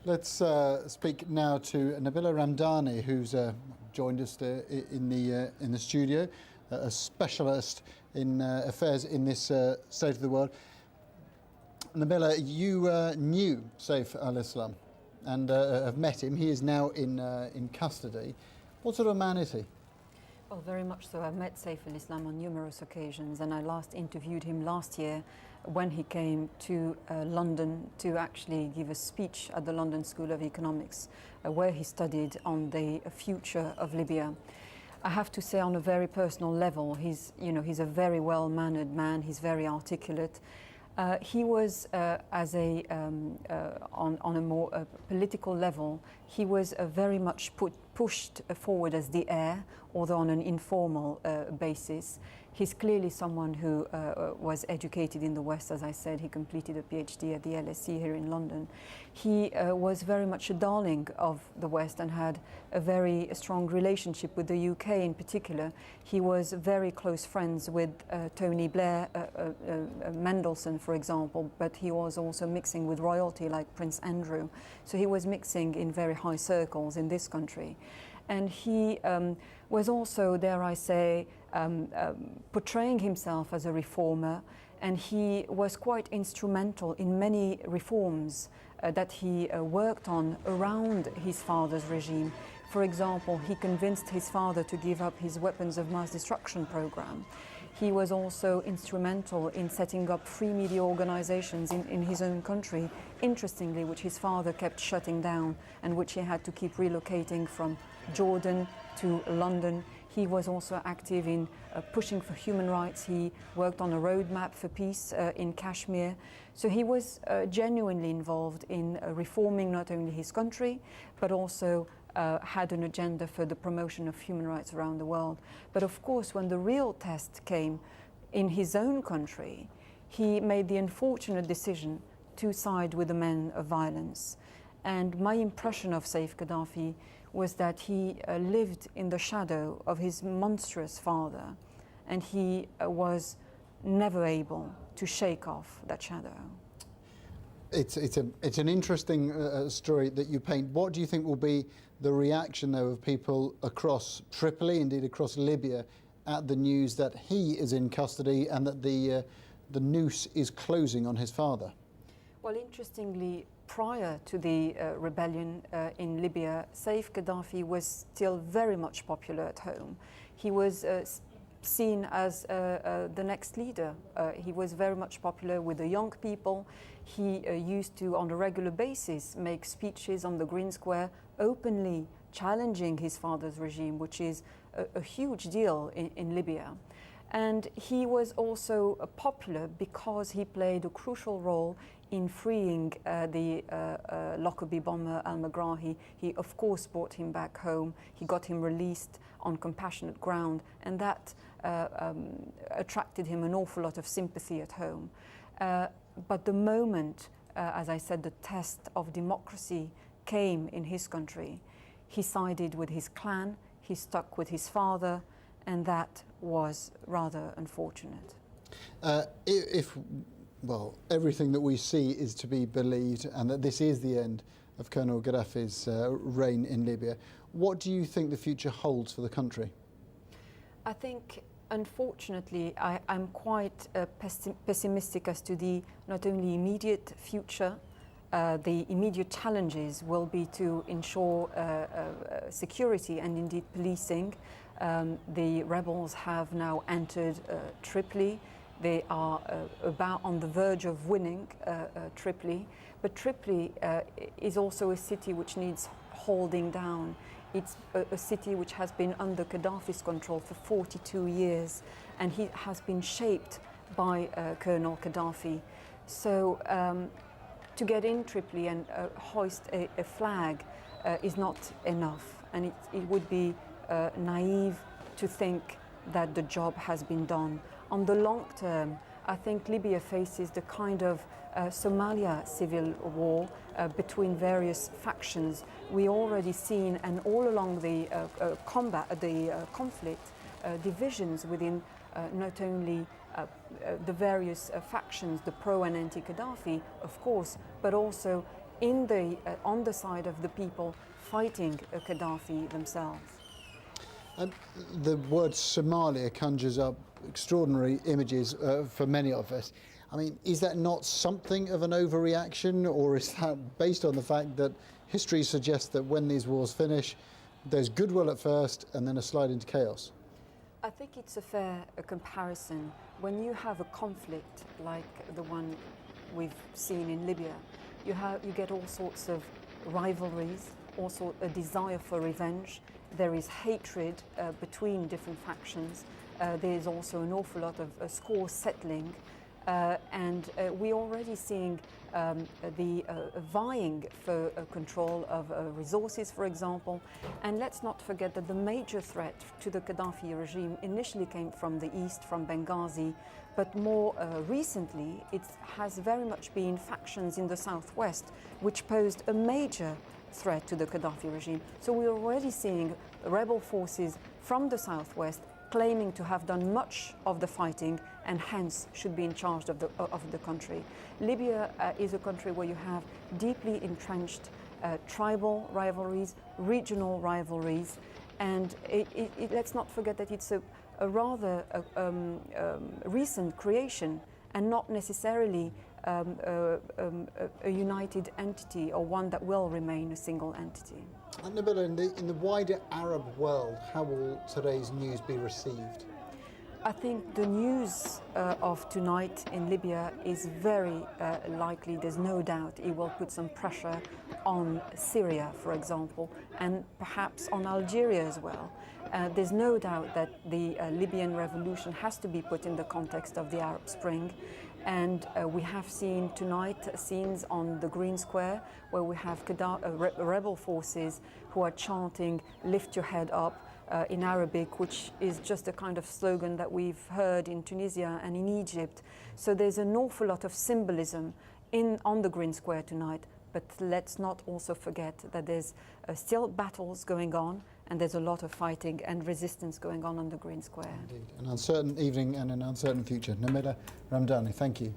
Let's speak now to Nabila Ramdani, who's joined us in the studio, a specialist in affairs in this state of the world. Nabila, you knew Saif al-Islam and have met him. He is now in custody. What sort of man is he? Well, very much so. I've met Saif al-Islam on numerous occasions, and I last interviewed him last year when he came to London to actually give a speech at the London School of Economics, where he studied on the future of Libya. I have to say, on a very personal level, he's a very well-mannered man. He's very articulate. He was, on a more political level, he was very much pushed forward as the heir, although on an informal basis. He's clearly someone who was educated in the West. As I said, he completed a PhD at the LSE here in London. He was very much a darling of the West and had a very strong relationship with the UK in particular. He was very close friends with Tony Blair, Mendelssohn, for example, but he was also mixing with royalty like Prince Andrew. So he was mixing in very high circles in this country. And he was also, dare I say, portraying himself as a reformer, and he was quite instrumental in many reforms that he worked on around his father's regime. For example, he convinced his father to give up his weapons of mass destruction program. He was also instrumental in setting up free media organizations in his own country, interestingly, which his father kept shutting down and which he had to keep relocating from Jordan to London. He was also active in pushing for human rights. He worked on a roadmap for peace in Kashmir. So he was genuinely involved in reforming not only his country, but also had an agenda for the promotion of human rights around the world. But of course, when the real test came in his own country, he made the unfortunate decision to side with the men of violence. And my impression of Saif Gaddafi was that he lived in the shadow of his monstrous father, and he was never able to shake off that shadow. It's an interesting story that you paint. What do you think will be the reaction, though, of people across Tripoli, indeed across Libya, at the news that he is in custody and that the noose is closing on his father? Well, interestingly, prior to the rebellion in Libya, Saif Gaddafi was still very much popular at home. He was seen as the next leader. He was very much popular with the young people. He used to, on a regular basis, make speeches on the Green Square, openly challenging his father's regime, which is a huge deal in Libya. And he was also popular because he played a crucial role in freeing the Lockerbie bomber Al-Megrahi. He, of course, brought him back home. He got him released on compassionate ground, and that attracted him an awful lot of sympathy at home. But the moment, as I said, the test of democracy came in his country, he sided with his clan, he stuck with his father, and that was rather unfortunate. Well, everything that we see is to be believed, and that this is the end of Colonel Gaddafi's reign in Libya, what do you think the future holds for the country? I think, unfortunately, I'm quite pessimistic as to the not only immediate future. The immediate challenges will be to ensure security and indeed policing. The rebels have now entered Tripoli. They are about on the verge of winning Tripoli. But Tripoli is also a city which needs holding down. It's a city which has been under Gaddafi's control for 42 years, and he has been shaped by Colonel Gaddafi. So to get in Tripoli and hoist a flag is not enough, and it would be naive to think that the job has been done. On the long term, I think Libya faces the kind of Somalia civil war between various factions. We already seen, and all along the conflict, divisions within not only the various factions, the pro and anti-Gaddafi, of course, but also on the side of the people fighting Gaddafi themselves. And the word Somalia conjures up extraordinary images for many of us. I mean, is that not something of an overreaction, or is that based on the fact that history suggests that when these wars finish, there's goodwill at first and then a slide into chaos? I think it's a fair comparison. When you have a conflict like the one we've seen in Libya, you get all sorts of rivalries, also a desire for revenge. There is hatred between different factions. There's also an awful lot of score settling. And we're already seeing the vying for control of resources, for example. And let's not forget that the major threat to the Gaddafi regime initially came from the east, from Benghazi, but more recently it has very much been factions in the southwest which posed a major threat to the Gaddafi regime. So we're already seeing rebel forces from the southwest claiming to have done much of the fighting and hence should be in charge of the country. Libya is a country where you have deeply entrenched tribal rivalries, regional rivalries, and let's not forget that it's a rather recent creation and not necessarily a united entity or one that will remain a single entity. And Nabila, in the wider Arab world, how will today's news be received? I think the news of tonight in Libya is very likely, there's no doubt, it will put some pressure on Syria, for example, and perhaps on Algeria as well. There's no doubt that the Libyan revolution has to be put in the context of the Arab Spring. And we have seen tonight scenes on the Green Square where we have rebel forces who are chanting, "Lift your head up," in Arabic, which is just a kind of slogan that we've heard in Tunisia and in Egypt. So there's an awful lot of symbolism on the Green Square tonight. But let's not also forget that there's still battles going on, and there's a lot of fighting and resistance going on the Green Square. Indeed. An uncertain evening and an uncertain future. Nabila Ramdani, thank you.